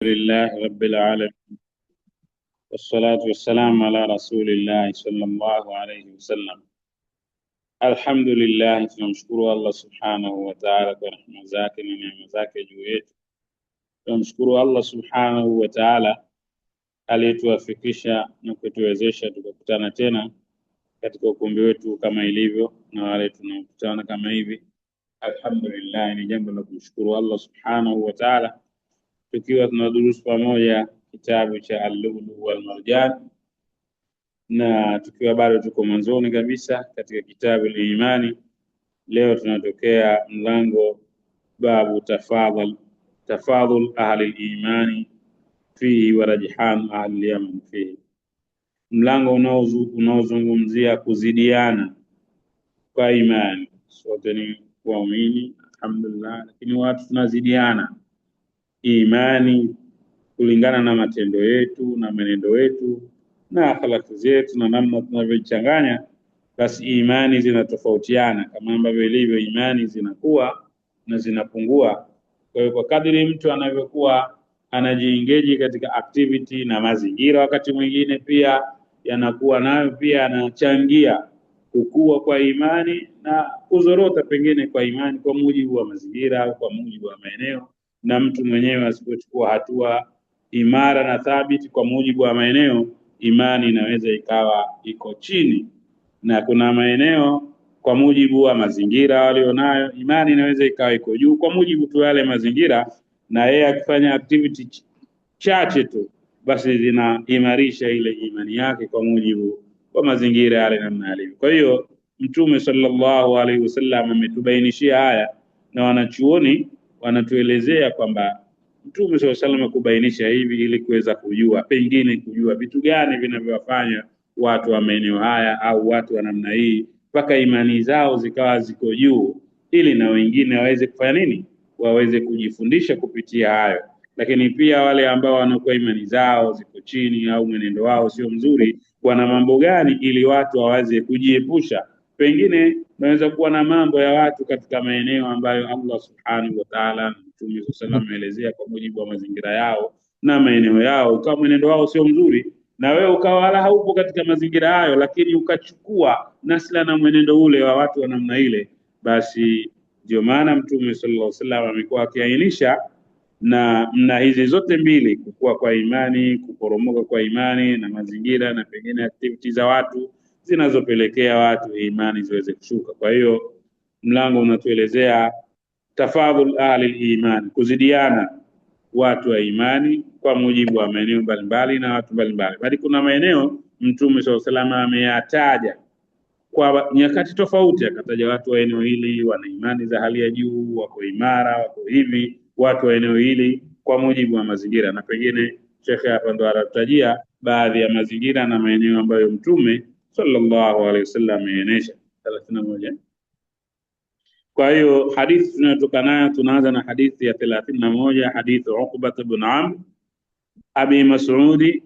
لله رب العالمين والصلاة والسلام على رسول الله صلى الله عليه وسلم. الحمد لله, tunamshukuru Allah subhanahu wa ta'ala kwa rehema zake na neema zake juu yetu. Tunamshukuru Allah subhanahu wa ta'ala aliyetuwafikisha na kutuwezesha tukakutana tena katika ukumbi wetu kama ilivyo, na wale tunaokutana kama hivi. Alhamdulillah, ni jambo la kumshukuru Allah subhanahu wa ta'ala, tukiwa tunadurusu pamoja kitabu cha Al-Lu'lu' wal Marjan, na tukiwa bado tuko mwanzoni kabisa katika kitabu al-Imani. Leo tunatokea mlango babu tafadhul ahli al-imani fihi wa rajhan ahli al-yaman fihi, mlango unaozungumzia kuzidiana kwa imani. Sote ni waumini alhamdulillah, lakini watu tunazidiana imani kulingana na matendo yetu na mwenendo wetu na akhlaki zetu na namna tunavyochanganya, basi imani zinatofautiana kama ambavyo ilivyo imani zinakuwa na zinapungua. Kwa hiyo kwa kadri mtu anavyokuwa anajiengage katika activity na mazingira, wakati mwingine pia yanakuwa nayo pia anachangia kukua kwa imani na kuzorota pengine kwa imani kwa mujibu wa mazingira au kwa mujibu wa maeneo, na mtu mwenyewe asipochukua hatua imara na thabiti kwa mujibu wa maeneo, imani inaweza ikawa iko chini. Na kuna maeneo kwa mujibu wa mazingira walionayo, imani inaweza ikawa iko juu kwa mujibu tu yale mazingira, na yeye akifanya activity chache tu basi zinaimarisha ile imani yake kwa mujibu wa mazingira yale namna yalivyo. Kwa hiyo Mtume sallallahu alaihi wasallam ametubainishia haya, na wanachuoni wanatuelezea kwamba Mtume sallallahu alaihi wasallam kubainisha hivi ili kuweza kujua, pengine kujua vitu gani vinavyowafanya watu wa maeneo haya au watu wa namna hii mpaka imani zao zikawa ziko juu, ili na wengine waweze kufanya nini, waweze kujifundisha kupitia hayo. Lakini pia wale ambao wanakuwa imani zao ziko chini au mwenendo wao sio mzuri, wana mambo gani ili watu waweze kujiepusha. Pengine naweza kuwa na mambo ya watu katika maeneo ambayo Allah subhanahu wa ta'ala na Mtume sallallahu ameelezea kwa mujibu wa mazingira yao na maeneo yao, kama mwenendo wao sio mzuri, na wewe ukawa wala haupo katika mazingira hayo, lakini ukachukua nasla na mwenendo ule wa watu wa namna ile, basi ndio maana Mtume sallallahu alaihi wasallam amekuwa akiainisha na hizi zote mbili, kukua kwa imani, kuporomoka kwa imani, na mazingira na pengine activity za watu zinazopelekea watu imani ziweze kushuka. Kwa hiyo mlango unatuelezea tafadhul ahli iman, kuzidiana watu wa imani kwa mujibu wa maeneo mbalimbali na watu mbalimbali. Bali kuna maeneo Mtume sallallahu alaihi wasallam ameyataja kwa nyakati tofauti, akataja watu wa eneo hili wana imani za hali ya juu, wako imara, wako hivi, watu wa eneo hili kwa mujibu wa mazingira. Na pengine shekhe hapa ndo anatajia baadhi ya mazingira na maeneo ambayo Mtume sallallahu alaihi wasallam ameonyesha 31. Kwa hiyo hadithi tunayotoka nayo, tunaanza na hadithi ya 31, hadithi Uqba ibn Amr Abi Mas'ud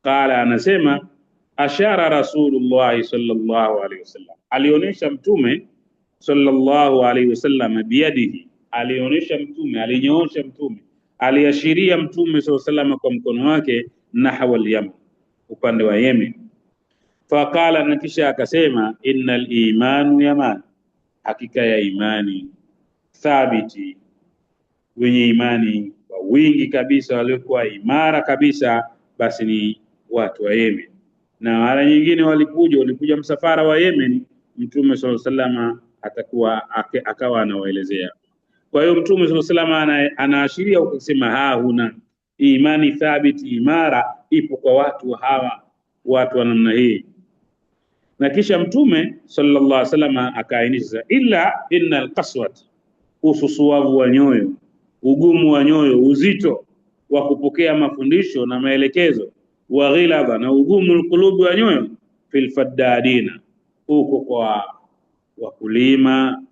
qala, anasema ashara Rasulullah sallallahu alaihi wasallam, alionyesha Mtume sallallahu alaihi wasallam biyadihi, alionyesha Mtume, alinyoosha Mtume, aliashiria Mtume sallallahu alaihi wasallam kwa mkono wake nahwa al-Yaman, upande wa Yemen. Faqala, na kisha akasema, innal imanu yaman, hakika ya imani thabiti, wenye imani kwa wingi kabisa, waliokuwa imara kabisa, basi ni watu wa Yemen. Na mara nyingine walikuja msafara wa Yemen, Mtume sallallahu alaihi wasallam akawa anawaelezea. Kwa hiyo Mtume sallallahu alaihi wasallam anaashiria ukisema huna imani thabiti imara ipo kwa watu hawa, watu wa namna hii. Na kisha Mtume sallallahu alaihi wasallam akaainisha, illa innal qaswat, ususuavu wa nyoyo, ugumu wa nyoyo, uzito wa kupokea mafundisho na maelekezo, wa ghilaba, na ugumu alqulubi wa nyoyo, fil faddadina, huko kwa wakulima,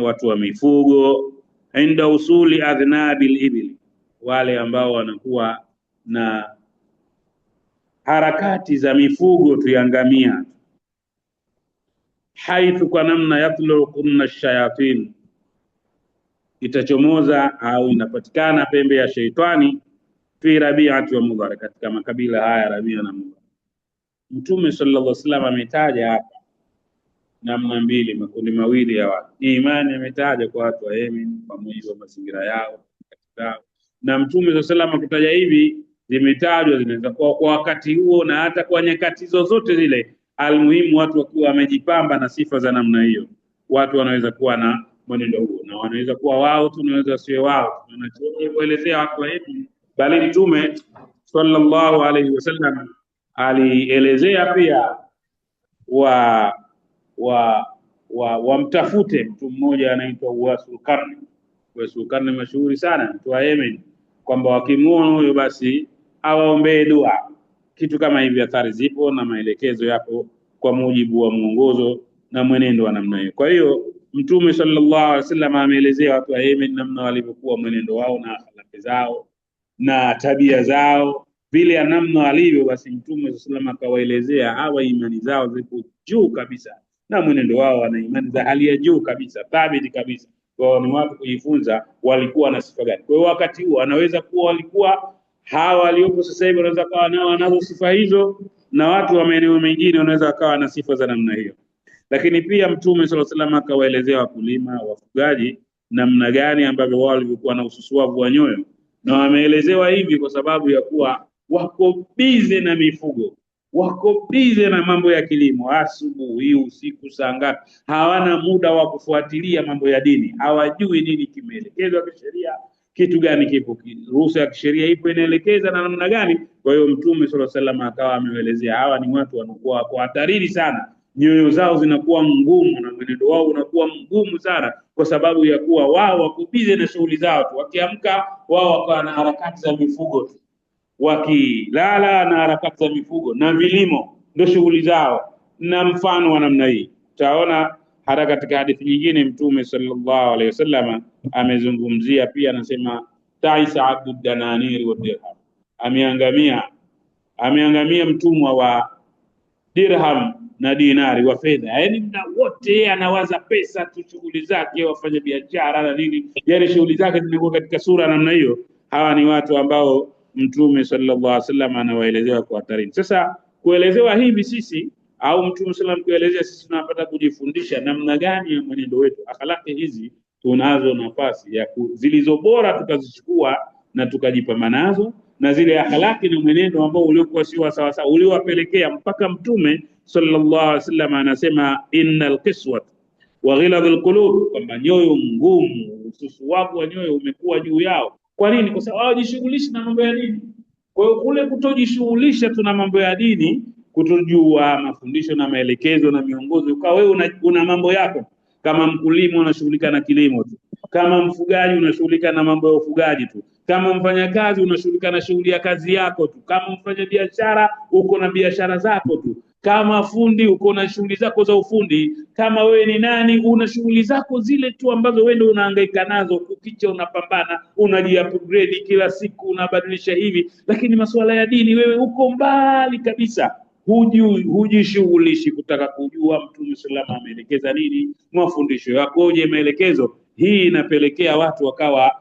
watu wa mifugo, inda usuli adhnabil ibli, wale ambao wanakuwa na harakati za mifugo tuyangamia, haithu, kwa namna yatlu kunna shayatin, itachomoza au inapatikana pembe ya sheitani fi Rabi'ati wa Mudhar, katika makabila haya Rabia na Mudhar. Mtume sallallahu alaihi wasallam ametaja hapa namna mbili, makundi mawili ya watu. Imani ametaja kwa watu wa Yemen kwa mujibu wa mazingira yao katika, na Mtume sallallahu alaihi wasallam kutaja hivi zimetajwa zinaweza kuwa kwa wakati huo na hata kwa nyakati zozote zile. Almuhimu watu wakiwa wamejipamba na sifa za namna hiyo, watu wanaweza kuwa na mwenendo huo, na wanaweza kuwa wao, tunaweza siwe wao. Tunachoelezea watu wa Yemen, bali Mtume sallallahu alaihi wasallam alielezea pia wamtafute mtu mmoja anaitwa Uwaisul Qarni. Uwaisul Qarni mashuhuri sana, mtu wa Yemen, kwamba wakimuona huyo basi awaombee dua. Kitu kama hivi athari zipo na maelekezo yapo kwa mujibu wa mwongozo na mwenendo wa namna hiyo. Kwa hiyo Mtume sallallahu alaihi wasallam ameelezea watu wa Yemen namna walivyokuwa, mwenendo wao na akhlaki zao na tabia zao vile namna walivyo. Basi Mtume sallallahu alaihi wasallam akawaelezea hawa imani zao ziko juu kabisa na mwenendo wao wana imani za hali ya juu kabisa, thabiti kabisa. Kwa ni watu kujifunza walikuwa na sifa gani. Kwa hiyo wakati huo anaweza kuwa walikuwa hawa waliopo sasa hivi wanaweza kawa nao wanazo sifa hizo, na watu wa maeneo mengine wanaweza kawa na sifa za namna hiyo. Lakini pia Mtume sallallahu alaihi wasallam akawaelezea wakulima, wafugaji namna gani ambavyo wao walikuwa na ususuavu wa nyoyo, na wameelezewa hivi kwa sababu ya kuwa wako bize na mifugo, wako bize na mambo ya kilimo, asubuhi usiku saa ngapi, hawana muda wa kufuatilia mambo ya dini, hawajui nini kimeelekezwa kisheria, kitu gani kipo, ruhusa ya kisheria ipo inaelekeza na namna gani. Kwa hiyo Mtume sallallahu alaihi wasallam akawa ameelezea hawa ni watu wanakuwa kwa hatarini sana, nyoyo zao zinakuwa ngumu na mwenendo wao unakuwa mgumu sana, kwa sababu ya kuwa wao wako bize na shughuli zao tu. Wakiamka wao wakawa na harakati za mifugo tu, wakilala na harakati za mifugo na vilimo ndio shughuli zao, na mfano wa namna hii. Utaona hata katika hadithi nyingine Mtume sallallahu alaihi wasallam amezungumzia pia, anasema taisa abdud dananir wa dirham, ameangamia mtumwa wa dirham na dinari wa fedha. Yaani muda wote anawaza pesa tu, shughuli zake, wafanya biashara na nini, yani shughuli zake zinakuwa katika sura namna hiyo. Hawa ni watu ambao Mtume sallallahu alaihi wasallam anawaelezea kwa hatarini. Sasa kuelezewa hivi sisi au Mtume sallallahu kuelezea sisi, tunapata kujifundisha namna gani ya mwenendo wetu. Akhlaki hizi tunazo nafasi ya zilizo bora tukazichukua na tukajipamba nazo, na zile akhlaki na mwenendo ambao uliokuwa sio sawa sawa uliowapelekea mpaka Mtume sallallahu alaihi wasallam anasema innal qiswat wa ghilazul qulub, kwamba nyoyo ngumu, ususuavu wa nyoyo umekuwa juu yao. Kwa nini? Kwa sababu hawajishughulishi na mambo ya dini. Kwa hiyo kule kutojishughulisha tuna mambo ya dini, kutojua mafundisho na maelekezo na miongozo, ukawa wewe una mambo yako. Kama mkulima unashughulika na kilimo tu, kama mfugaji unashughulika na mambo ya ufugaji tu, kama mfanyakazi unashughulika na shughuli ya kazi yako tu, kama mfanya biashara uko na biashara zako tu, kama fundi uko na shughuli zako za ufundi, kama wewe ni nani una shughuli zako zile tu ambazo wewe ndio unahangaika nazo, kukicha unapambana, unaji-upgrade kila siku, unabadilisha hivi. Lakini masuala ya dini wewe uko mbali kabisa, hujishughulishi kutaka kujua Mtume sallallahu alaihi ameelekeza nini, mafundisho yakoje, maelekezo. Hii inapelekea watu wakawa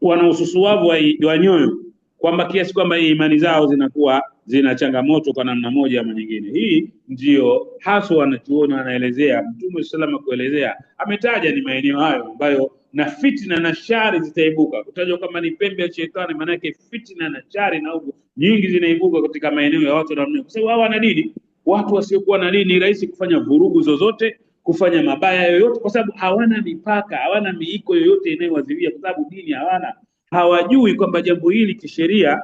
wana ususuavu wa nyoyo, kwamba kiasi kwamba imani zao zinakuwa zina changamoto kwa namna moja ama nyingine. Hii ndio hasa wanachuona anaelezea Mtume sallallahu kuelezea, ametaja ni maeneo hayo ambayo na fitna na shari zitaibuka. Kutajwa kama ni pembe ya shetani, maana yake fitna na shari na ugu nyingi zinaibuka katika maeneo ya watu namna, kwa sababu hawana dini. Watu wasiokuwa na dini rahisi kufanya vurugu zozote, kufanya mabaya yoyote, kwa sababu hawana mipaka, hawana miiko yoyote inayowaziwia, kwa sababu dini hawana. Hawajui kwamba jambo hili kisheria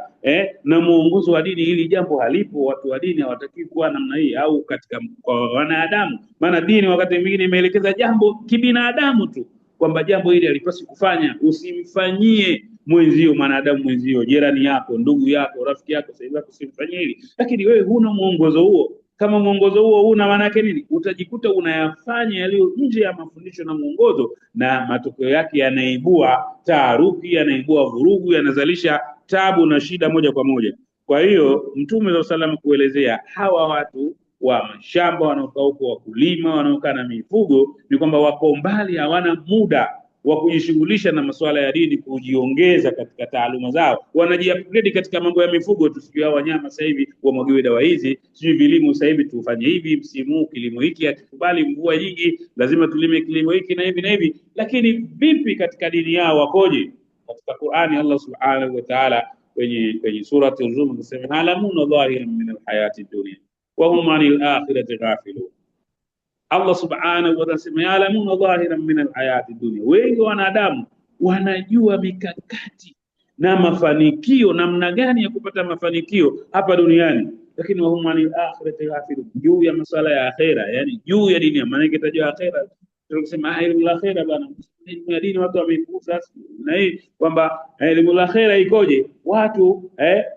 na muongozo wa dini hili jambo halipo. Watu wa dini hawataki kuwa namna hii, au katika kwa wanadamu. Maana dini wakati mwingine imeelekeza jambo kibinadamu tu, kwamba jambo hili halipaswi kufanya, usimfanyie mwenzio, mwanadamu mwenzio, jirani yako, ndugu yako, rafiki yako, sahibi yako, usimfanyie hili. Lakini wewe huna muongozo huo. Kama muongozo huo huna, maana yake nini? Utajikuta unayafanya yaliyo nje ya mafundisho na muongozo, na matokeo yake yanaibua taharuki, yanaibua vurugu, yanazalisha tabu na shida moja kwa moja. Kwa hiyo Mtume sallallahu alaihi wasallam kuelezea hawa watu wa mashamba wanaokaa huko, wakulima wanaokaa na mifugo, ni kwamba wako mbali, hawana muda wa kujishughulisha na masuala ya dini, kujiongeza katika taaluma zao, wanajiupgrade katika mambo ya mifugo tu, sijui hao wanyama sasa hivi wamwagiwe dawa hizi, sijui vilimo sasa hivi tufanye hivi, msimu kilimo hiki hatukubali mvua nyingi, lazima tulime kilimo hiki na hivi na hivi. Lakini vipi katika dini yao wakoje? Katika Qur'ani Allah subhanahu wa ta'ala kwenye surati Ar-Rum anasema alamuna dhahiran min alhayati dunya wa hum anil akhirati ghafilun. Allah subhanahu wa ta'ala anasema ya'lamuna dhahiran min alhayati dunya, wengi wanadamu wanajua mikakati na mafanikio, namna gani ya kupata mafanikio hapa duniani, lakini wahum anil akhirati ghafilun, juu ya masala ya akhera, yani juu ya dini. Maana yake tajua akhera, tunasema elimu la akhera bana, elimu ya dini watu wameipuuza. Na hii kwamba elimu la akhera ikoje, watu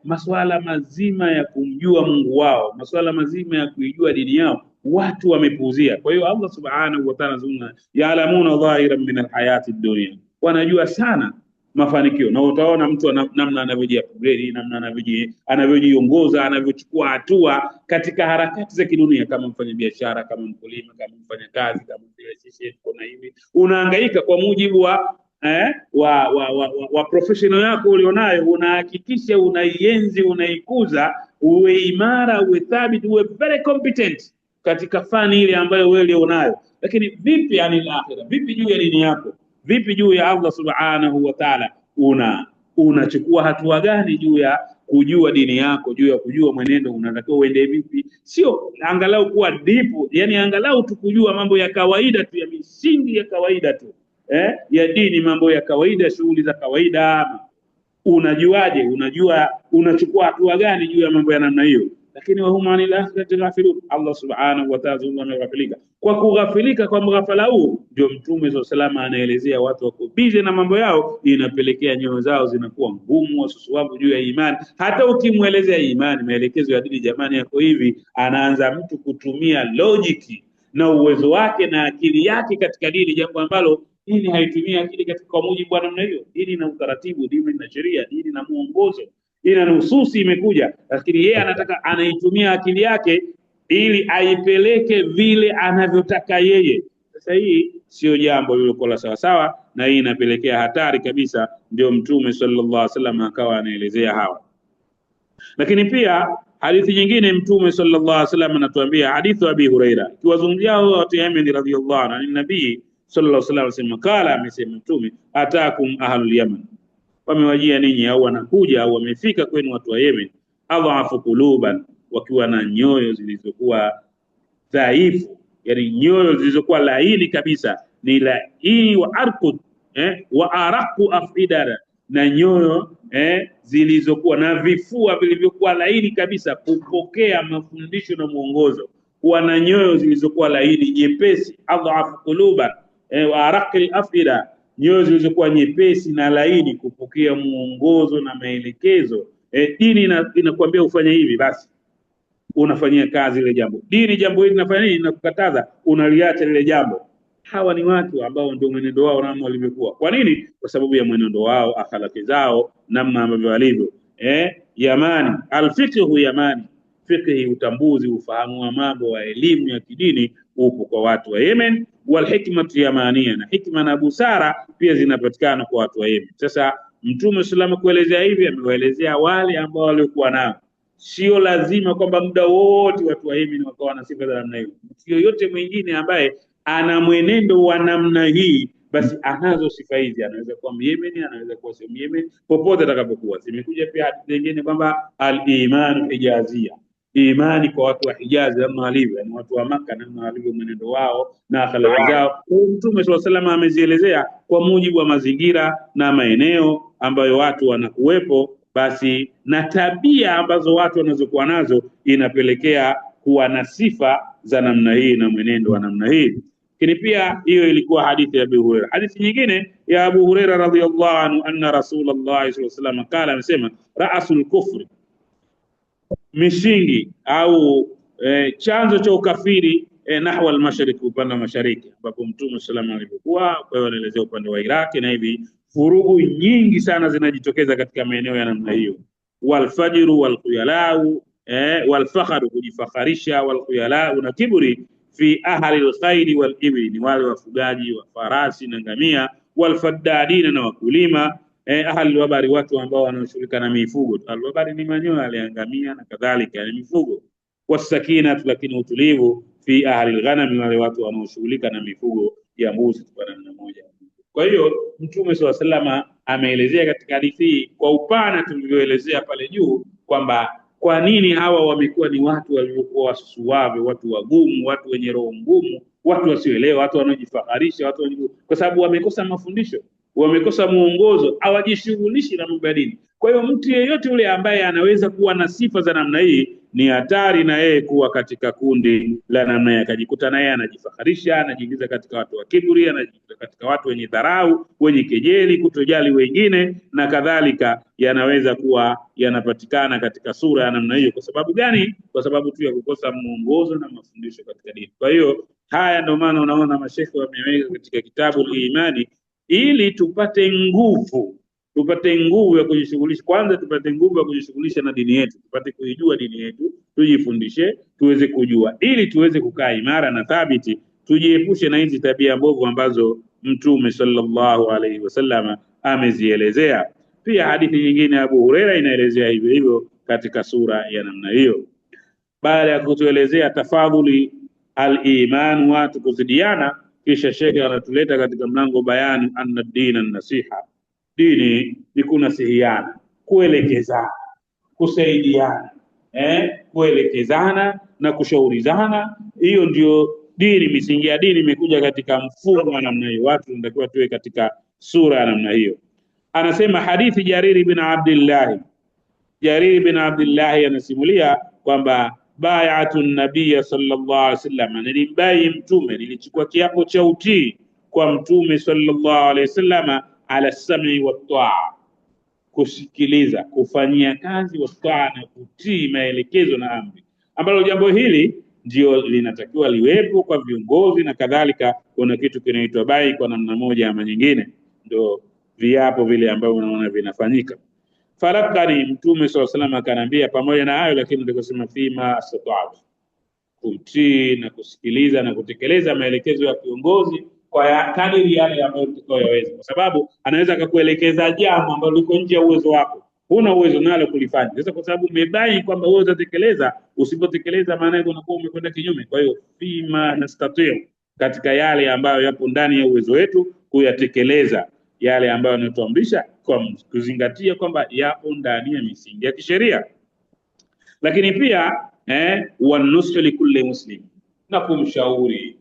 masuala mazima ya kumjua Mungu wao, masuala mazima ya kuijua dini yao watu wamepuuzia. Kwa hiyo Allah subhanahu wa ta'ala anasema ya'lamuna dhahiran min alhayati dunya, wanajua sana mafanikio. Na utaona mtu namna anavyojiupgrade, namna anavyojiongoza, anavyochukua hatua katika harakati za kidunia, kama mfanya biashara, kama mkulima, kama mfanya kazi, kama relationship. Kuna hivi unahangaika kwa mujibu wa professional yako ulionayo, unahakikisha unaienzi, unaikuza, uwe imara, uwe thabiti, uwe very competent katika fani ile ambayo wewe unayo. Lakini vipi anil akhirah, vipi juu ya dini yako, vipi juu ya Allah subhanahu wa ta'ala, unachukua hatua gani juu ya kujua dini yako, juu ya kujua mwenendo unatakiwa uende vipi? Sio angalau kuwa deep, yani angalau tukujua mambo ya kawaida tu, ya misingi ya kawaida tu ya dini, mambo ya kawaida, shughuli za kawaida. Unajuaje? Unajua unachukua hatua gani juu ya mambo ya namna hiyo? Lakini wahum anil akhirati ghafilun, Allah subhanahu wa ta'ala ameghafilika. Kwa kughafilika kwa mghafala huu, ndio Mtume SAW anaelezea watu wako busy na mambo yao, inapelekea nyoyo zao zinakuwa ngumu, wasusuavu juu ya imani. Hata ukimwelezea imani, maelekezo ya dini, jamani yako hivi, anaanza mtu kutumia logic na uwezo wake na akili yake katika dini, jambo ambalo dini haitumii akili katika mujibu wa namna hiyo. Dini na utaratibu, dini na sheria, dini na muongozo, ina nususi imekuja, lakini yeye anataka anaitumia akili yake ili aipeleke vile anavyotaka yeye. Sasa hii sio jambo lilokuwa sawa sawa, na hii inapelekea hatari kabisa. Ndio Mtume sallallahu alaihi wasallam akawa anaelezea hawa. Lakini pia hadithi nyingine Mtume sallallahu alaihi wasallam anatuambia, hadithu Abi Huraira, kiwazungumzia hao watu Yemen radhiyallahu anhu, nabii sallallahu alaihi wasallam kala, amesema Mtume, atakum ahlul Yaman, wamewajia ninyi au wanakuja au wamefika kwenu watu wa Yemen, adhafu quluban, wakiwa na nyoyo zilizokuwa dhaifu, yani nyoyo zilizokuwa laini kabisa, ni laini wa arqud wa araqu afidara, na nyoyo zilizokuwa na vifua vilivyokuwa laini kabisa kupokea mafundisho na muongozo, kuwa na nyoyo zilizokuwa laini nyepesi. Adhafu quluban wa araqil afida, nyoyo zilizokuwa nyepesi na laini kupokea muongozo na maelekezo. Dini inakuambia ufanye hivi, basi unafanyia kazi ile jambo. Dini jambo hili linafanya nini, inakukataza, unaliacha lile jambo. Hawa ni watu ambao ndio mwenendo wao namna walivyokuwa. Kwa nini? Kwa sababu ya mwenendo wao, akhlaki zao, namna ambavyo walivyo. Yamani alfiqhu, yamani fiqhi, utambuzi, ufahamu wa mambo wa elimu ya kidini upo kwa watu wa Yemen. Wal hikmatu yamania, na hikma na busara pia zinapatikana kwa watu wa Yemen. Sasa Mtume sallallahu kuelezea hivi, amewaelezea wale ambao walikuwa nao. Sio lazima kwamba muda wote watu wa Yemen wakawa na sifa za namna hiyo. Mtu yoyote mwingine ambaye ana mwenendo wa namna hii, basi anazo sifa hizi. Anaweza kuwa Myemeni, anaweza kuwa sio Myemeni, popote atakapokuwa. Zimekuja pia hadithi nyingine kwamba al-iman hijazia, imani kwa watu wa Hijazi namna walivyo, na watu wa Maka namna walivyo mwenendo wao na akhlaq zao. Mtume swalla sallam amezielezea kwa mujibu wa mazingira na maeneo ambayo watu wanakuwepo, basi na tabia ambazo watu wanazokuwa nazo inapelekea kuwa na sifa za namna hii na mwenendo wa namna hii. Lakini pia hiyo ilikuwa hadithi ya Abu Hurairah. Hadithi nyingine ya Abu Hurairah radhiyallahu anhu, anna Rasulullah sallallahu alaihi wasallam kala, amesema ra'sul kufri, misingi au chanzo cha ukafiri nahwa al-mashriq, upande wa mashariki, ambapo Mtume sallallahu alaihi alipokuwa. Kwa hiyo anaelezea upande wa Iraq, na hivi furugu nyingi sana zinajitokeza katika maeneo ya namna hiyo. Wal fajru wal khuyalau wal fakhru, kujifakharisha, wal khuyalau, na kiburi, fi ahli al-khayl wal ibli, ni wale wafugaji wa farasi na ngamia, walfaddadina, na wakulima, ahli wabari, watu ambao wanaoshughulika na mifugo. Alwabari ni manyoya aliangamia na kadhalika, ni mifugo. Wasakina, lakini utulivu, fi ahli alghanam, wale watu wanaoshughulika na mifugo ya mbuzi kwa namna moja. Kwa hiyo Mtume SAW ameelezea katika hadithi kwa upana tulivyoelezea pale juu kwamba kwa nini hawa wamekuwa ni watu waliokuwa wasusuave, watu wagumu, watu wenye roho ngumu, watu wasioelewa, watu wanaojifaharisha, kwa sababu wamekosa mafundisho, wamekosa muongozo, hawajishughulishi na mambo ya dini. Kwa hiyo mtu yeyote yule ambaye anaweza kuwa na sifa za namna hii ni hatari na yeye kuwa katika kundi la namna yake, akajikuta naye anajifaharisha, anajiingiza katika watu wa kiburi, anajiingiza katika watu wenye dharau, wenye kejeli, kutojali wengine na kadhalika. Yanaweza kuwa yanapatikana katika sura ya namna hiyo. Kwa sababu gani? Kwa sababu tu ya kukosa muongozo na mafundisho katika dini. Kwa hiyo haya ndio maana unaona mashekhe wameweka katika kitabu al-Imani ili tupate nguvu ya kujishughulisha. Kwanza tupate nguvu ya kujishughulisha na dini yetu, tupate kuijua dini yetu, tujifundishe, tuweze kujua, ili tuweze kukaa imara na thabiti, tujiepushe na hizi tabia mbovu ambazo Mtume sallallahu alaihi wasallam amezielezea. Pia hadithi nyingine Abu Huraira inaelezea hivyo hivyo katika sura ya namna hiyo. Baada ya kutuelezea tafadhuli al-iman, watu kuzidiana, kisha shekhe anatuleta katika mlango bayani anna dina nasiha, dini ni kunasihiana, kuelekezana, kusaidiana, kuelekezana na kushaurizana. Hiyo ndio dini. Misingi ya dini imekuja katika mfumo wa namna hiyo. Watu tunatakiwa tuwe katika sura ya namna hiyo. Anasema hadithi Jarir bin Abdullah anasimulia kwamba bai'atu nabiyya sallallahu alaihi wasallam, nilimbai mtume, nilichukua kiapo cha utii kwa mtume sallallahu alaihi wasallam, ala sam'i wa ta'a, kusikiliza, kufanyia kazi, wa ta'a, na kutii maelekezo na amri, ambalo jambo hili ndio linatakiwa liwepo kwa viongozi na kadhalika. Kuna kitu kinaitwa bai kwa namna moja ama nyingine, ndio viapo vile ambavyo unaona vinafanyika. Farakani, mtume sallallahu alaihi wasallam akaniambia, pamoja na hayo lakini ndikosema fima astata'tu, kutii na kusikiliza na kutekeleza maelekezo ya kiongozi kwa kadiri yale ambayo tutakayoweza, kwa sababu anaweza akakuelekeza jambo ambalo liko nje ya uwezo wako, huna uwezo nalo kulifanya. Sasa kwa sababu umebai kwamba wewe utatekeleza, usipotekeleza maana yake unakuwa umekwenda kinyume. Kwa hiyo fima nastati'u, katika yale ambayo yapo ndani ya uwezo wetu kuyatekeleza yale ambayo anatuamrisha, kwa kuzingatia kwamba yapo ndani ya misingi ya kisheria. Lakini pia wanusu likulli muslim, na kumshauri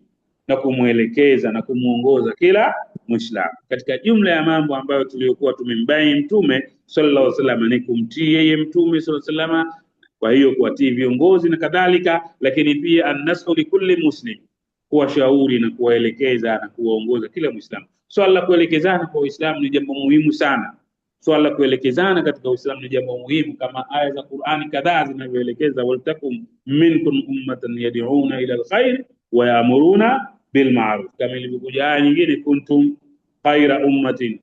na kumuelekeza na kumuongoza kila Muislamu katika jumla ya mambo ambayo tuliyokuwa tumembai mtume sallallahu alaihi wasallam, ni kumtii yeye mtume sallallahu alaihi wasallam, kwa hiyo kuwatii viongozi na kadhalika. Lakini pia an-nasu likulli muslim, kuwashauri na kuwaelekeza na kuwaongoza kila Muislamu. Swala la kuelekezana kwa Uislamu ni jambo muhimu sana. Swala la kuelekezana katika Uislamu ni jambo muhimu, kama aya za Qur'ani kadhaa zinavyoelekeza, waltakum minkum ummatan yad'una ila alkhair wa ya'muruna bil ma'ruf, kama ilivyokuja aya nyingine, kuntum khaira ummatin,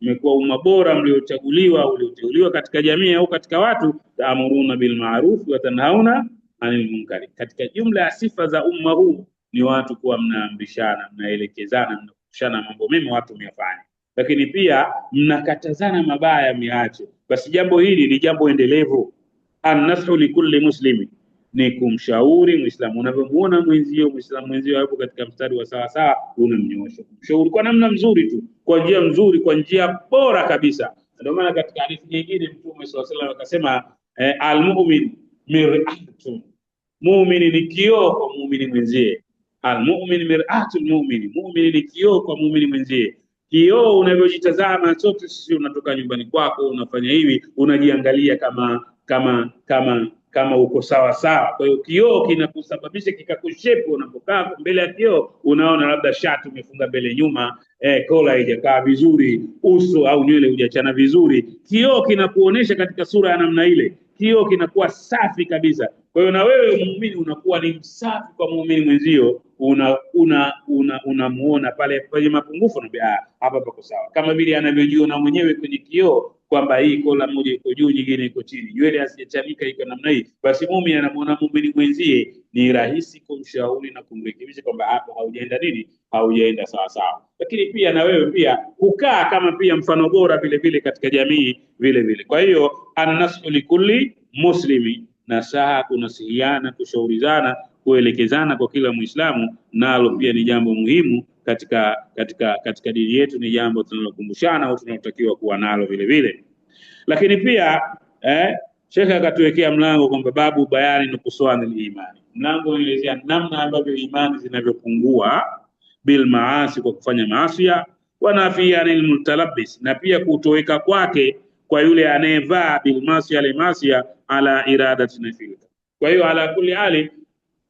mmekuwa umma bora ulioteuliwa katika jamii au katika watu, ta'muruna bil ma'ruf wa tanhauna 'anil munkar. Katika jumla ya sifa za umma huu ni watu kuwa mnaamrishana, mnaelekezana, mnakushana mambo mema watu myafanye, lakini pia mnakatazana mabaya miache. Basi jambo hili ni jambo endelevu. An-nasu likulli muslimi, ni kumshauri Muislamu. Unavyomuona mwenzio Muislamu mwenzio hapo katika mstari wa sawa sawa, unamnyoosha, kumshauri kwa namna nzuri tu, kwa njia nzuri, kwa njia bora kabisa. Ndio maana katika hadithi nyingine Mtume sallallahu alaihi wasallam akasema, al-mu'min mir'atun, muumini ni kioo kwa muumini mwenzie. Al-mu'min mir'atul mu'min, muumini ni kioo kwa muumini mwenzie. Kioo unavyojitazama, sote sisi unatoka nyumbani kwako unafanya hivi, unajiangalia kama uko sawa sawa. Kwa hiyo kioo kinakusababisha kikakushepu. Unapokaa mbele ya kioo unaona labda shati umefunga mbele nyuma, kola haijakaa vizuri, uso au nywele hujachana vizuri. Kioo kinakuonesha katika sura ya namna ile, kioo kinakuwa safi kabisa. Kwa hiyo na wewe muumini unakuwa ni msafi kwa muumini mwenzio, unamuona pale kwenye mapungufu na hapa pako sawa, kama vile anavyojiona mwenyewe kwenye kioo kwamba hii kola moja iko juu nyingine iko chini, nywele hazijachanika iko namna hii, basi muumini anamwona muumini mwenzie ni rahisi kumshauri na kumrekebisha kwamba hapo haujaenda nini, haujaenda sawa sawa. Lakini pia na wewe pia kukaa kama pia mfano bora vile vile katika jamii vile vile. Kwa hiyo ananasu likulli muslimi, nasaha, kunasihiana, kushaurizana, kuelekezana kwa kila Muislamu, nalo pia ni jambo muhimu katika dini yetu, ni jambo tunalokumbushana au tunalotakiwa kuwa nalo vile vile. Lakini pia Sheikh akatuwekea mlango kwamba babu bayani nukuswani imani, mlango unaelezea namna ambavyo imani zinavyopungua bil maasi, kwa kufanya maasi, wanafia anil mutalabbis, na pia kutoweka kwake kwa yule anayevaa bil maasi ale maasi ala iradati nafilka. Kwa hiyo ala kulli hali,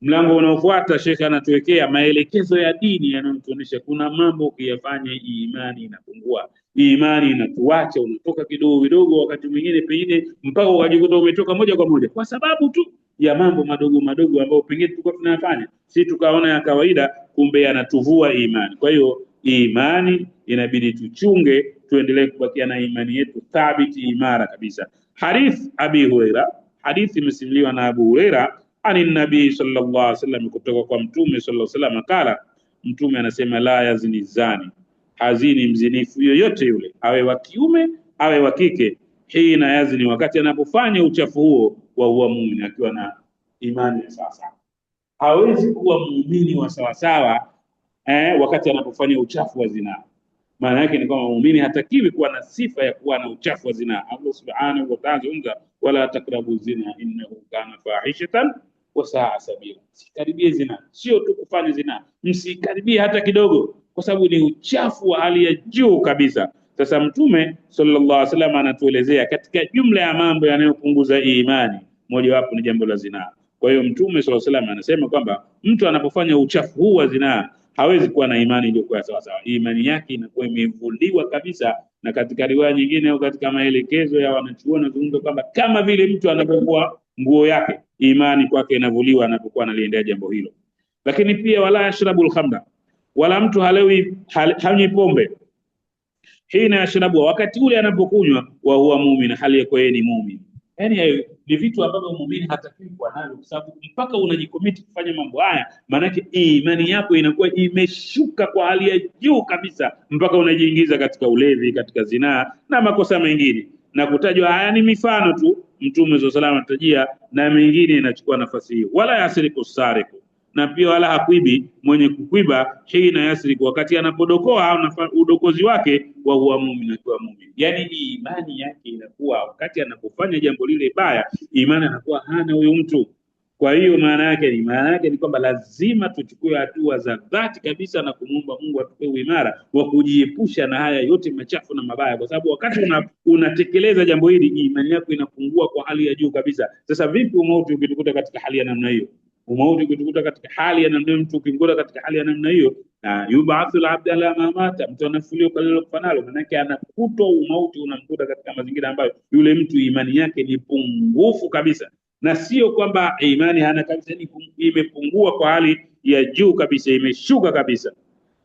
mlango unaofuata Sheikh anatuwekea maelekezo ya dini yanayotuonyesha kuna mambo ukiyafanya imani inapungua, imani inatuacha, unatoka kidogo kidogo, wakati mwingine pengine mpaka ukajikuta umetoka moja kwa moja kwa sababu tu ya mambo madogo madogo ambayo pengine tulikuwa tunayafanya si tukaona ya kawaida, kumbe yanatuvua imani. Kwa hiyo imani inabidi tuchunge, tuendelee kubakia na imani yetu thabiti imara kabisa. Hadith Abi Huraira, hadithi imesimuliwa na Abu Huraira ani nabii sallallahu alaihi wasallam, kutoka kwa mtume sallallahu alaihi wasallam, kala, mtume anasema la yazni zani, hazini mzinifu yoyote yule, awe wa kiume awe wa kike, hina yazni, wakati anapofanya uchafu huo, wa huwa muumini, akiwa na imani ya sawasawa. Hawezi kuwa muumini wa sawasawa wakati anapofanya uchafu wa zinaa. Maana yake ni kwamba muumini hatakiwi kuwa na sifa ya kuwa na uchafu wa zinaa. Allah subhanahu wa ta'ala anasema wala takrabu zina innahu kana fahishatan wa sa'a sabila, msikaribie zina, sio tu kufanya zina, msikaribie hata kidogo, kwa sababu ni uchafu wa hali ya juu kabisa. Sasa mtume sallallahu alaihi wasallam anatuelezea katika jumla ya mambo yanayopunguza imani, moja wapo ni jambo la zina. Kwa hiyo mtume sallallahu alaihi wasallam anasema kwamba mtu anapofanya uchafu huu wa zina hawezi kuwa na imani iliyokuwa sawa sawa, imani yake inakuwa imevuliwa kabisa. Na katika riwaya nyingine au katika maelekezo ya wanachuoni wanazungumza kwamba kama vile mtu anapokuwa nguo yake, imani kwake inavuliwa anapokuwa analiendea jambo hilo. Lakini pia wala yashrabul khamra, wala mtu hanywi pombe, hina yashrabu, wakati ule anapokunywa, wa huwa muumini, hali yake yeye ni muumini. Yani ni vitu ambavyo muumini hatakiwi kuwa navyo, kwa sababu mpaka unajikomiti kufanya mambo haya, maana yake imani yako inakuwa imeshuka kwa hali ya juu kabisa, mpaka unajiingiza katika ulevi, katika zinaa na makosa mengine. Na kutajwa haya ni mifano tu, mtume sallallahu alaihi wasallam atajia na mengine inachukua nafasi hiyo. Wala yasriku sariku, na pia wala hakuibi mwenye kukwiba, hina yasriku, wakati anapodokoa udokozi wake, wa huwa muumini, akiwa muumini. Yani imani yake inakuwa wakati anapofanya jambo lile baya, imani anakuwa hana huyo mtu. Kwa hiyo maana yake ni kwamba lazima tuchukue hatua za dhati kabisa na kumuomba Mungu atupe uimara wa kujiepusha na haya yote machafu na mabaya, kwa sababu wakati unatekeleza jambo hili, imani yako inapungua kwa hali ya juu kabisa. Sasa vipi umauti ukitukuta katika hali ya namna hiyo? Umauti ukitukuta katika hali ya namna hiyo, mtu ukingola katika hali ya namna hiyo, na yubathu al-abd ala ma mata, mtu anafuliwa kwa lile kufanalo. Maana yake anakutwa umauti unamkuta katika mazingira ambayo yule mtu imani yake ni pungufu kabisa, na sio kwamba imani hana kabisa, ni imepungua kwa hali ya juu kabisa, imeshuka kabisa.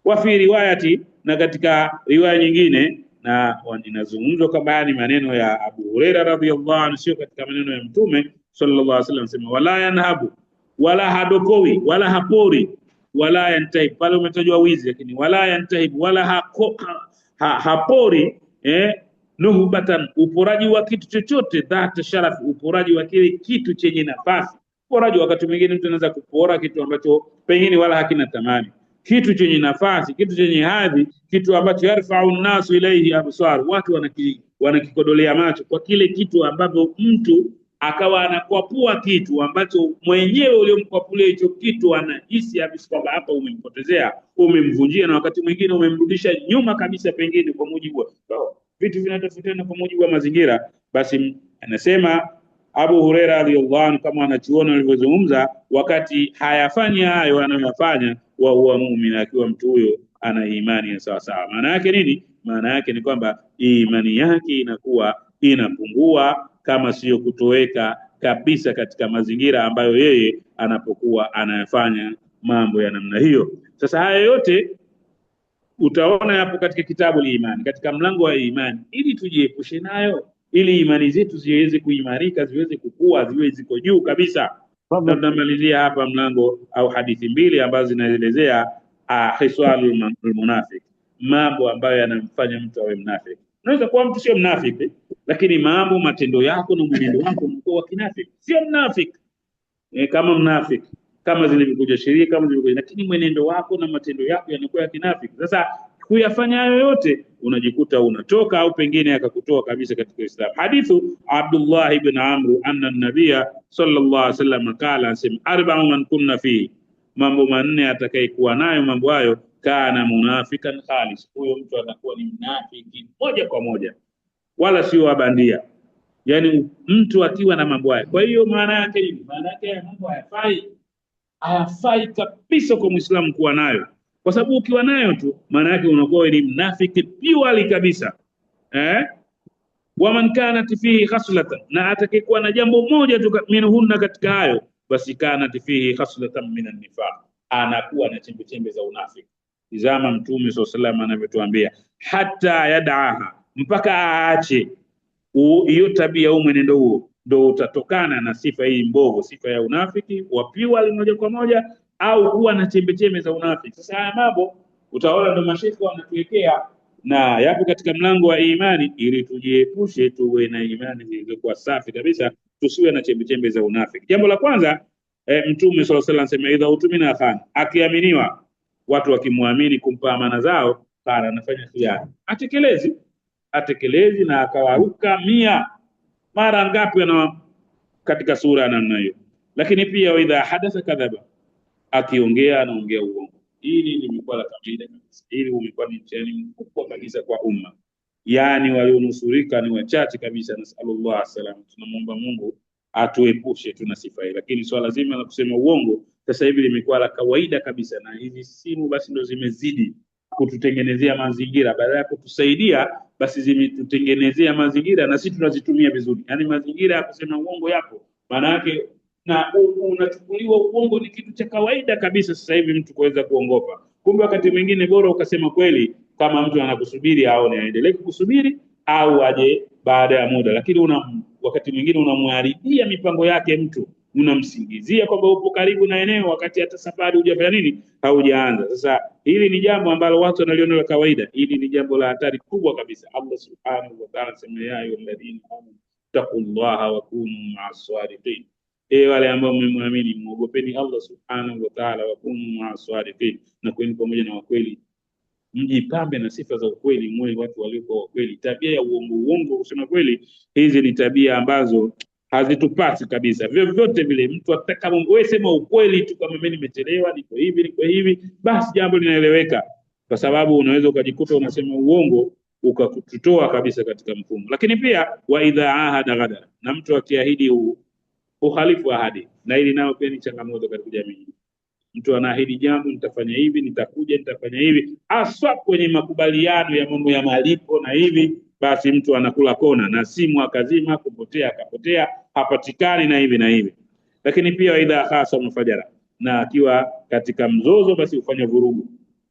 Wa fi riwayati, na katika riwaya nyingine, na inazungumzwa kama ni maneno ya Abu Huraira radhiyallahu anhu, sio katika maneno ya mtume sallallahu alaihi wasallam, sema wala yanhabu, wala hadokowi, wala hapori, wala yantahib, pale umetajwa wizi, lakini wala yantahib, wala hapori nuhbatan, uporaji wa kitu chochote, dhata sharaf, uporaji wa kile kitu chenye nafasi. Uporaji wakati mwingine mtu anaweza kupora kitu ambacho pengine wala hakina thamani, kitu chenye nafasi, kitu chenye hadhi, kitu ambacho yarfa'u an-nasu ilayhi absar, watu wanakikodolea macho kwa kile kitu ambacho mtu akawa anakwapua kitu ambacho mwenyewe uliomkwapulia hicho kitu anahisi kabisa kwamba hapa umempotezea, umemvunjia, na wakati mwingine umemrudisha nyuma kabisa, pengine kwa mujibu wa vitu vinatofautina kwa mujibu wa mazingira. Basi anasema Abu Huraira radhiyallahu anhu, kama anachuona alivyozungumza, wakati hayafanyi hayo anayofanya, wa huwa muumini, akiwa mtu huyo ana imani ya sawa sawa. Maana yake nini? Maana yake ni kwamba imani yake inakuwa inapungua, kama sio kutoweka kabisa katika mazingira ambayo yeye anapokuwa anayafanya mambo ya namna hiyo. Sasa haya yote utaona hapo katika kitabu imani, katika mlango wa imani, ili tujiepushe nayo, ili imani zetu ziweze kuimarika, ziweze kukua, ziwe ziko juu kabisa. Na tunamalizia hapa mlango au hadithi mbili ambazo zinaelezea hiswalul munafik, mambo ambayo yanamfanya mtu awe mnafiki. Unaweza kuwa mtu sio mnafiki, lakini mambo, matendo yako na mwenendo wako unakuwa wa kinafiki, sio mnafiki kama mnafiki, kama zilivyokuja sheria, kama zilivyokuja, lakini mwenendo wako na matendo yako yanakuwa ya kinafiki. Sasa kuyafanya hayo yote unajikuta unatoka au pengine akakutoa kabisa katika Uislamu. Hadithu Abdullah ibn Amr anna an-nabiy sallallahu alaihi wasallam qala, asema arba'u man kunna fi, mambo manne atakayekuwa nayo mambo hayo, kana munafikan khalis, huyo mtu atakuwa ni mnafiki moja kwa moja, wala sio abandia. Yani mtu akiwa na mambo haya. Kwa hiyo maana yake ni maana yake mambo hayafai kabisa kwa Muislamu kuwa nayo, kwa sababu ukiwa nayo tu maana yake unakuwa ni mnafiki purely kabisa. Waman kanat fihi khaslatan, na atakayekuwa na jambo moja tu minhunna katika hayo, basi kanat fihi khaslatan min an-nifaq, anakuwa na chembe chembe za unafiki. Tizama Mtume SAW anavyotuambia, hata yadaha, mpaka aache hiyo tabia au mwenendo huo, ndio utatokana na sifa hii mbovu, sifa ya unafiki wa purely moja kwa moja, au kuwa na chembe chembe za unafiki. Sasa haya mambo utaona ndio mashekhi wanatuwekea na yapo katika mlango wa imani, ili tujiepushe tuwe na imani zilizokuwa safi kabisa, tusiwe na chembe chembe za unafiki. Jambo la kwanza, Mtume SAW anasema idha utumina khan, akiaminiwa, watu wakimwamini kumpa amana zao, kana anafanya khiana, atekelezi na akawaruka 100 mara ngapi na katika sura ya namna hiyo. Lakini pia idha hadatha kadhaba, akiongea anaongea uongo. Hili limekuwa la kawaida kabisa, hili umekuwa ni mtihani mkubwa kabisa kwa umma, yani walionusurika ni wachache kabisa. Nasallallahu alaihi wasallam, tunamuomba Mungu atuepushe tuna sifa hii. Lakini swala zima la kusema uongo sasa hivi limekuwa la kawaida kabisa, na hizi simu basi ndio zimezidi kututengenezea mazingira, badala ya kutusaidia basi zimetutengenezea mazingira na sisi tunazitumia vizuri. Yani mazingira ya kusema uongo yapo, maana yake na unachukuliwa uongo ni kitu cha kawaida kabisa sasa hivi mtu kuweza kuongopa. Kumbe wakati mwingine bora ukasema kweli, kama mtu anakusubiri aone, aendelee kukusubiri au aje baada ya muda. Lakini wakati mwingine unamharibia mipango yake mtu, unamsingizia kwamba upo karibu na eneo wakati hata safari hujafanya nini, haujaanza. Sasa hili ni jambo ambalo watu wanaliona la kawaida, hili ni jambo la hatari kubwa kabisa. Allah subhanahu wa ta'ala sema ya ayyuhalladhina amanu taqullaha wa kunu ma'as sadiqin, wale ambao mmemwamini muogopeni Allah subhanahu wa ta'ala, wa kunu ma'as sadiqin, na kuweni pamoja na wakweli, mjipambe na sifa za ukweli, mwe watu waliokuwa wakweli. Tabia ya uongo kusema kweli, hizi ni tabia ambazo hazitupasi kabisa. Vyovyote vile mtu ataka wewe sema ukweli tu, kama mimi nimechelewa, niko hivi, basi jambo linaeleweka, kwa sababu unaweza ukajikuta unasema uongo ukakutoa kabisa katika mfumo. Lakini pia wa idha ahada ghadara, na mtu akiahidi uhalifu ahadi, na hili nao pia ni changamoto katika jamii. Mtu anaahidi jambo, nitafanya hivi, nitakuja, nitafanya hivi, aswa kwenye makubaliano ya mambo ya malipo na hivi, basi mtu anakula kona na simu akazima, akapotea, hapatikani na hivi na hivi. Lakini pia idha khasa mfajara, na akiwa katika mzozo basi ufanya vurugu.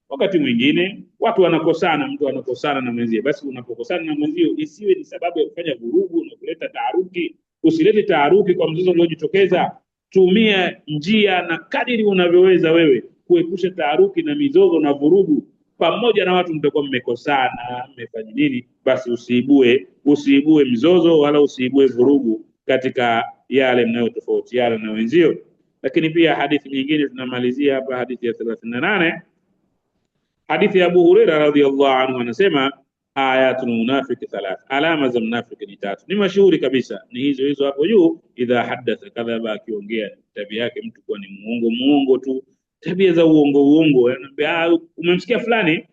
Wakati mwingine watu wanakosana, mtu anakosana na mwenzie, basi unapokosana na mwenzio isiwe ni sababu ya kufanya vurugu na kuleta taharuki. Usilete taharuki kwa mzozo uliojitokeza. Tumia njia na kadiri unavyoweza wewe kuepusha taharuki na mizozo na vurugu. Pamoja na watu mtakuwa mmekosana, mmefanya nini, basi usiibue mizozo wala usiibue vurugu katika yale mnayotofautiana na wenzio. Lakini pia hadithi nyingine tunamalizia hapa, hadithi ya 38, hadithi ya Abu Hurairah radhiyallahu anhu, anasema ayatul munafiqi thalath, alama za mnafiki ni 3. Ni mashuhuri kabisa, ni hizo hapo juu. Idha hadatha kadhaba, akiongea tabia yake mtu kuwa ni muongo tu, tabia za uongo. Anambia umemsikia fulani,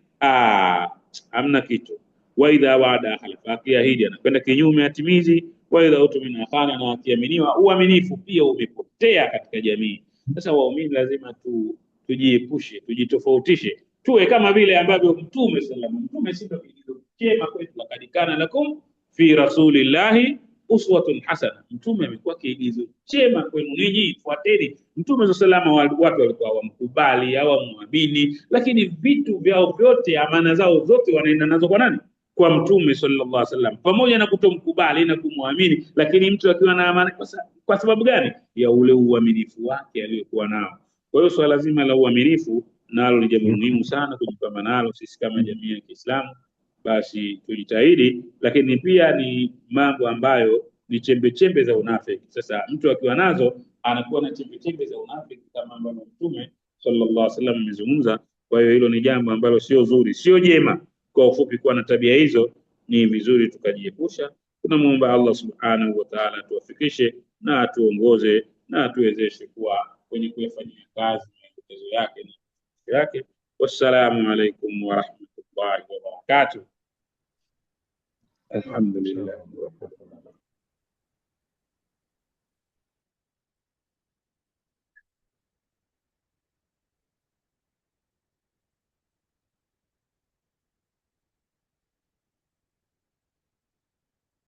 hamna kitu. Wa idha wa'ada khalafa, akiahidi anakwenda kinyume, atimizi. Wa idha utumina khana, na akiaminiwa uaminifu pia umepotea katika jamii. Sasa waumini lazima tujiepushe, tujitofautishe, tuwe kama vile ambavyo Mtume sallallahu alaihi wasallam, Mtume sifa chema kwetu, lakad kana lakum fi rasulillahi uswatun hasana, mtume amekuwa kiigizo chema kwenu ninyi, fuateni. Mtume sallallahu alaihi wasallam watu walikuwa wamkubali au wamwamini, lakini vitu vyao vyote, amana zao zote wanaenda nazo kwa nani? Kwa mtume sallallahu alaihi wasallam, pamoja na kutomkubali na kumwamini, lakini mtu akiwa na amana kwa sababu gani? Ya ule uaminifu wake aliyokuwa nao. Kwa hiyo swala zima la uaminifu nalo ni jambo muhimu sana kujipamba nalo sisi kama jamii ya Kiislamu, basi tujitahidi. Lakini pia ni mambo ambayo ni chembe chembe za unafiki. Sasa mtu akiwa nazo anakuwa na chembe chembe za unafiki kama ambavyo mtume sallallahu alaihi wasallam amezungumza. Kwa hiyo hilo ni jambo ambalo sio zuri, sio jema. Kwa ufupi, kuwa na tabia hizo ni vizuri tukajiepusha. Tunamuomba Allah subhanahu wa ta'ala atuwafikishe na atuongoze na atuwezeshe kuwa kwenye kuyafanyia kazi maelekezo yake na yake. Wassalamu alaikum wa rahmatullahi wa barakatuh. Alhamdulillah.